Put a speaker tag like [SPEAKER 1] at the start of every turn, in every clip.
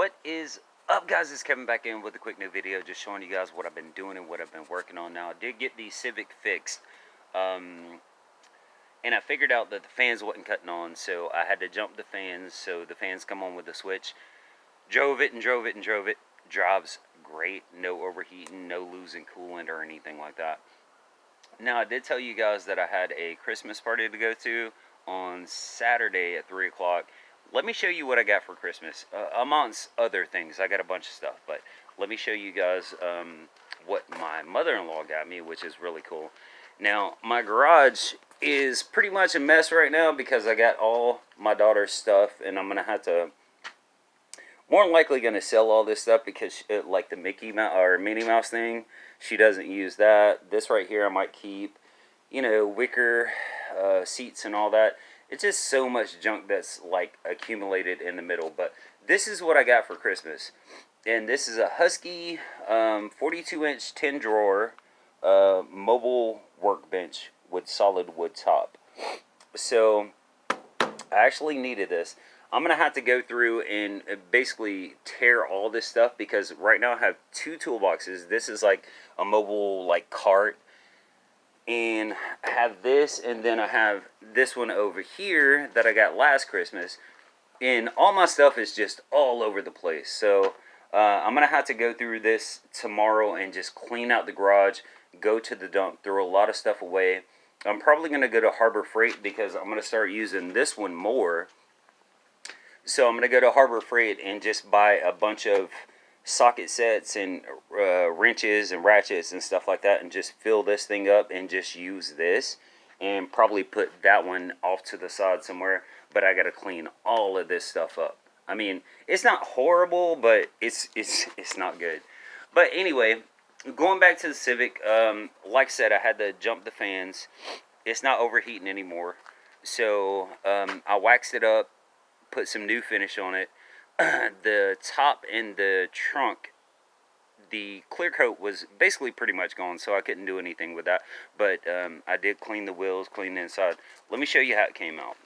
[SPEAKER 1] What is up, guys? It's Kevin back in with a quick new video, just showing you guys what I've been doing and what I've been working on. Now, I did get the Civic fixed, and I figured out that the fans wasn't cutting on, so I had to jump the fans, so the fans come on with the switch. Drove it. Drives great, no overheating, no losing coolant or anything like that. Now, I did tell you guys that I had a Christmas party to go to on Saturday at 3 o'clock. Let me show you what I got for Christmas, amongst other things. I got a bunch of stuff, but let me show you guys what my mother-in-law got me, which is really cool. Now, my garage is pretty much a mess right now because I got all my daughter's stuff, and I'm going to have to, more than likely going to sell all this stuff because, like the Mickey Mouse or Minnie Mouse thing, she doesn't use that. This right here I might keep, you know, wicker seats and all that. It's just so much junk that's like accumulated in the middle. But this is what I got for Christmas. And this is a Husky 42-inch 10-drawer mobile workbench with solid wood top. So I actually needed this. I'm going to have to go through and basically tear all this stuff because right now I have two toolboxes. This is like a mobile like cart. And I have this, and then I have this one over here that I got last Christmas. And all my stuff is just all over the place. So I'm going to have to go through this tomorrow and just clean out the garage, go to the dump, throw a lot of stuff away. I'm probably going to go to Harbor Freight because I'm going to start using this one more. So I'm going to go to Harbor Freight and just buy a bunch of socket sets and wrenches and ratchets and stuff like that, and just fill this thing up and just use this, and probably put that one off to the side somewhere. But I got to clean all of this stuff up. I mean, it's not horrible, but it's not good. But anyway, going back to the Civic, like I said, I had to jump the fans. It's not overheating anymore, so I waxed it up, put some new finish on it. The top and the trunk, the clear coat was basically pretty much gone, so I couldn't do anything with that. But I did clean the wheels, clean the inside. Let me show you how it came out.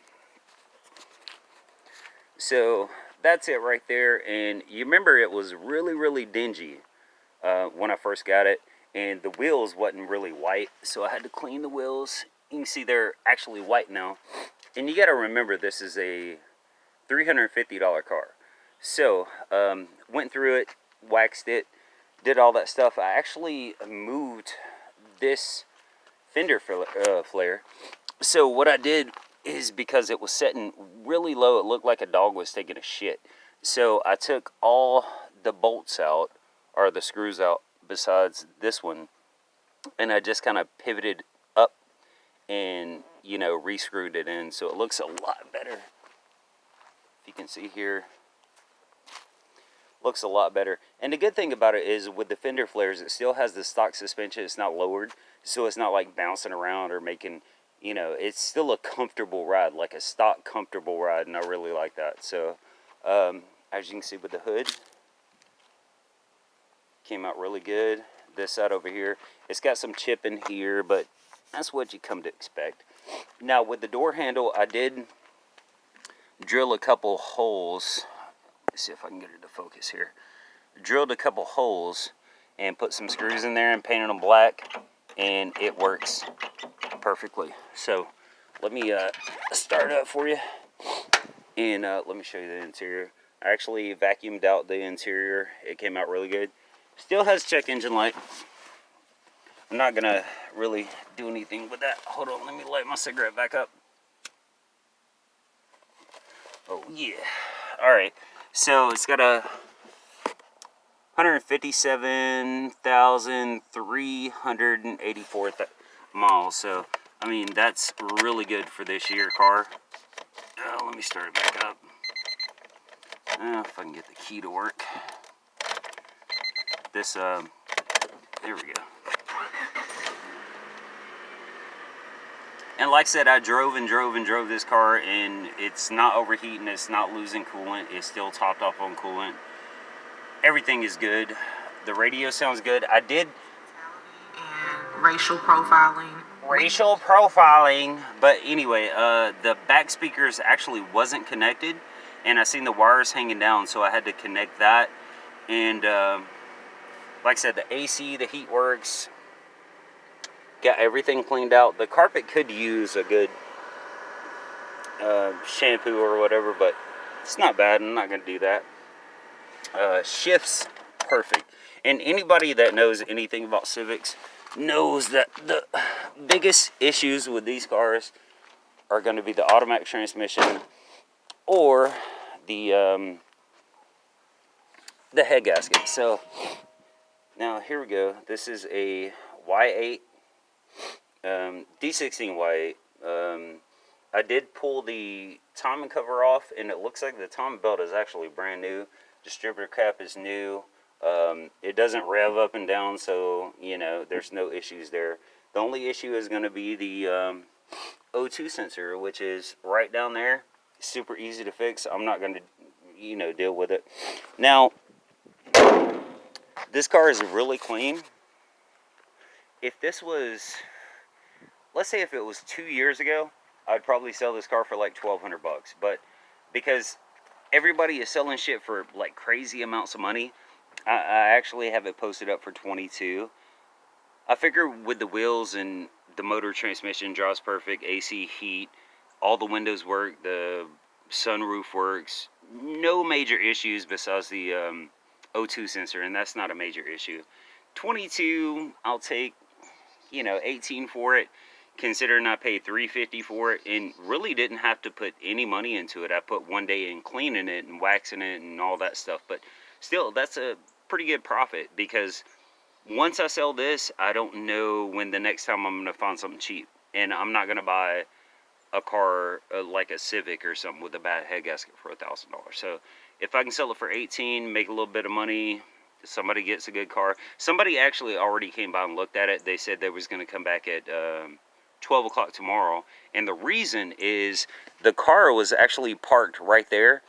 [SPEAKER 1] So that's it right there. And you remember it was really dingy when I first got it, and the wheels wasn't really white, so I had to clean the wheels. You can see they're actually white now. And you got to remember, this is a $350 car. So, went through it, waxed it, did all that stuff. I actually moved this fender flare. So what I did is, because it was setting really low, it looked like a dog was taking a shit. So I took all the bolts out, or the screws out, besides this one, and I just kind of pivoted up and, you know, re-screwed it in. So it looks a lot better. If you can see here, looks a lot better. And the good thing about it is, with the fender flares, it still has the stock suspension. It's not lowered, so it's not like bouncing around or making, you know, it's still a comfortable ride, like a stock comfortable ride, and I really like that. So as you can see with the hood, came out really good. This side over here, it's got some chip in here, but that's what you come to expect. Now with the door handle, I did drill a couple holes. Let's see if I can get it to focus here. Drilled a couple holes and put some screws in there and painted them black, and it works perfectly. So let me start it up for you, and let me show you the interior. I actually vacuumed out the interior. It came out really good. Still has check engine light. I'm not gonna really do anything with that. Hold on, let me light my cigarette back up. Oh yeah. Alright, so it's got a 157,384 miles. So, I mean, that's really good for this year car. Let me start it back up. If I can get the key to work. This, there we go. And like I said, I drove this car, and it's not overheating, it's not losing coolant, it's still topped off on coolant. Everything is good. The radio sounds good. I did
[SPEAKER 2] racial profiling.
[SPEAKER 1] Racial profiling, but anyway, the back speakers actually wasn't connected, and I seen the wires hanging down, so I had to connect that. And like I said, the AC, the heat works, got everything cleaned out. The carpet could use a good shampoo or whatever, but it's not bad. I'm not going to do that. Shifts perfect. And anybody that knows anything about Civics knows that the biggest issues with these cars are going to be the automatic transmission or the head gasket. So now here we go. This is a Y8, D16 Y8. I did pull the timing cover off, and it looks like the timing belt is actually brand new. Distributor cap is new. It doesn't rev up and down, so you know there's no issues there. The only issue is going to be the O2 sensor, which is right down there. Super easy to fix. I'm not going to, deal with it. Now, this car is really clean. If this was, let's say if it was 2 years ago, I'd probably sell this car for like $1,200 bucks. But because everybody is selling shit for like crazy amounts of money, I actually have it posted up for 22. I figure with the wheels and the motor transmission drives perfect, AC, heat, all the windows work, the sunroof works, no major issues besides the O2 sensor, and that's not a major issue. 22, I'll take, 18 for it, considering I paid $350 for it, and really didn't have to put any money into it. I put one day in cleaning it and waxing it and all that stuff, but still, that's a pretty good profit, because once I sell this, I don't know when the next time I'm going to find something cheap, and I'm not going to buy a car like a Civic or something with a bad head gasket for $1,000. So if I can sell it for 18, make a little bit of money, somebody gets a good car. Somebody actually already came by and looked at it. They said they was going to come back at 12 o'clock tomorrow, and the reason is the car was actually parked right there,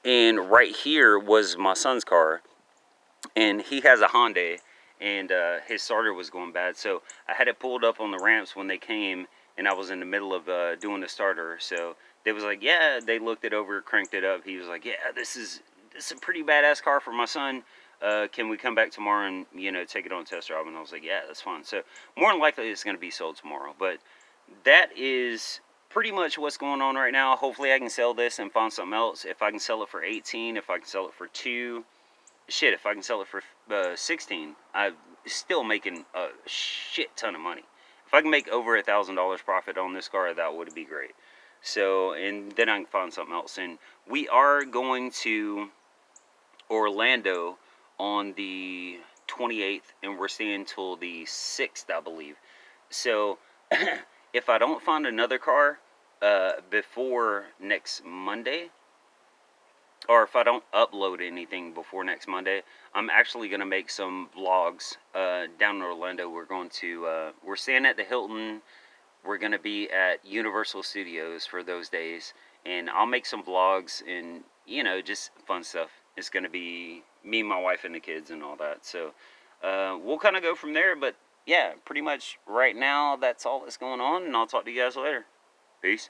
[SPEAKER 1] and right here was my son's car, and he has a Hyundai, and his starter was going bad, so I had it pulled up on the ramps when they came, and I was in the middle of doing the starter. So they was like, yeah, they looked it over, cranked it up. He was like, yeah, this is a pretty badass car for my son. Can we come back tomorrow and take it on a test drive? And I was like, yeah, that's fine. So more than likely it's going to be sold tomorrow. But that is pretty much what's going on right now. Hopefully I can sell this and find something else. If I can sell it for 18, if I can sell it for 2, shit, if I can sell it for 16, I'm still making a shit ton of money. If I can make over $1,000 profit on this car, that would be great. So, and then I can find something else. And we are going to Orlando on the 28th, and we're staying until the 6th, I believe. So, if I don't find another car before next Monday, or if I don't upload anything before next Monday, I'm actually going to make some vlogs down in Orlando. We're staying at the Hilton. We're going to be at Universal Studios for those days, and I'll make some vlogs and, just fun stuff. It's going to be me, my wife, and the kids and all that. So we'll kind of go from there, but yeah, pretty much right now that's all that's going on, and I'll talk to you guys later. Peace.